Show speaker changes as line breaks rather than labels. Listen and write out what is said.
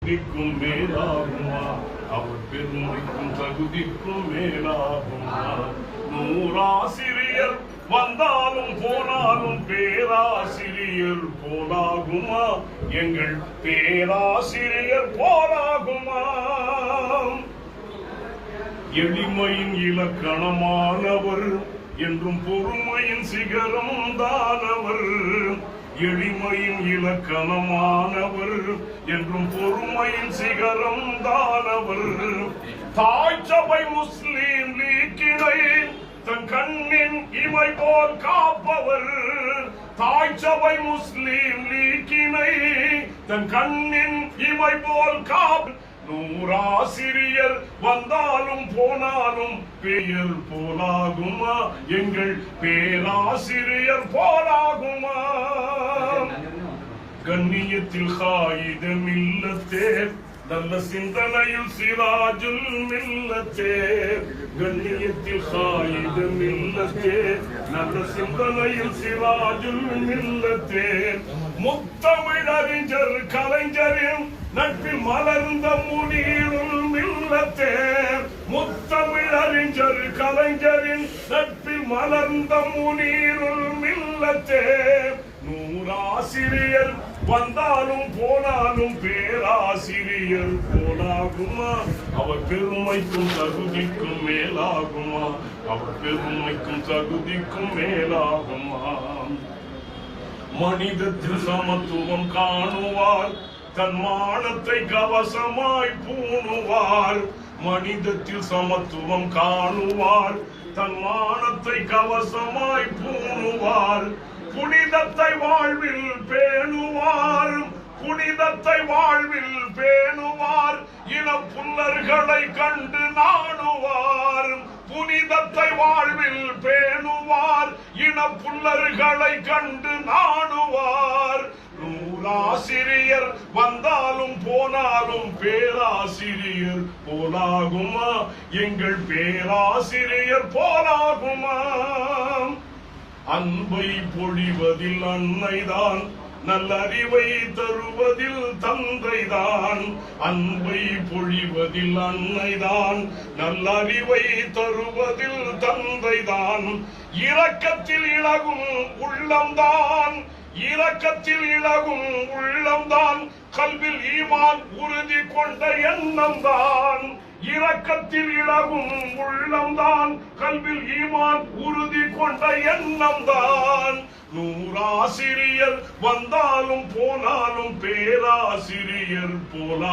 தகுதிக்கும் மேலாகுமா அவர் பெருமைக்கும் தகுதிக்கும் மேலாகுமா. நூறாசிரியர் வந்தாலும் போனாலும் பேராசிரியர் போலாகுமா, எங்கள் பேராசிரியர் போலாகுமா. எளிமையின் இலக்கணமானவர் என்றும் பொறுமையின் சிகரம் தானவர். எளிமையின் இலக்கணமானவர் என்றும் பொறுமையின் சிகரம் தானவர். தாய் சபை முஸ்லிம் லீக்கினை தன் கண்ணின் இமை போல் காப்பவர். தாய் சபை முஸ்லிம் லீக்கினை தன் கண்ணின் இமை போல் காப்ப. நூறாசிரியர் வந்தாலும் போனாலும் பெயர் போலாகுமா, எங்கள் பேராசிரியர் போலாகுமா. கண்ணியத்தில் காயிதம் மில்லத்தே நல்ல சிந்தனையில் சிராஜுல் மில்லத்தே. கண்ணியத்தில் காயிதம் மில்லத்தே நல்ல சிந்தனையில் சிராஜுல் மில்லத்தே. முத்தமிழறிஞர் கலைஞரின் நட்பில் மலர்ந்த முனீருல் மில்லத்தே. முத்தமிழறிஞர் கலைஞரின் நட்பில் மலர்ந்த முனீருல் மில்லத்தே. நூறாசிரியர் வந்தாலும் போனாலும் பேராசிரியர் போலாகுமா, அவர் பெருமைக்கும் தகுதிக்கும் மேலாகுமா, அவர் பெருமைக்கும் தகுதிக்கும் மேலாகுமா. மனிதத்தில் சமத்துவம் காணுவார், தன் மானத்தை கவசமாய் பூணுவார். மனிதத்தில் சமத்துவம் காணுவார், தன் மானத்தை கவசமாய் பூணுவார். புனிதத்தை வாழ்வில் பேணுவார், புனிதத்தை வாழ்வில் பேணுவார். இன புல்லர்களை கண்டு நாணுவார், புனிதத்தை வாழ்வில் பேணுவார். இன புல்லர்களை கண்டு நாணுவார். நூறாசிரியர் வந்தாலும் போனாலும் பேராசிரியர் போலாகுமா, எங்கள் பேராசிரியர் போலாகுமா. அன்பை பொழிவதில் அன்னைதான், நல்லறிவை தருவதில் தந்தைதான். அன்பை பொழிவதில் அன்னைதான், நல்லறிவை தருவதில் தந்தைதான். இரக்கத்தில் இழகும் உள்ளம்தான், இரக்கத்தில் இழகும் உள்ளம்தான். கல்வில் ஈமான் உறுதி கொண்ட எண்ணம்தான். இரக்கத்தில் இழகும் உள்ளம்தான், கல்வில் ஈமான் உறுதி கொண்ட எண்ணம்தான். நூறாசிரியர் வந்தாலும் போனாலும் பேராசிரியர் போலா.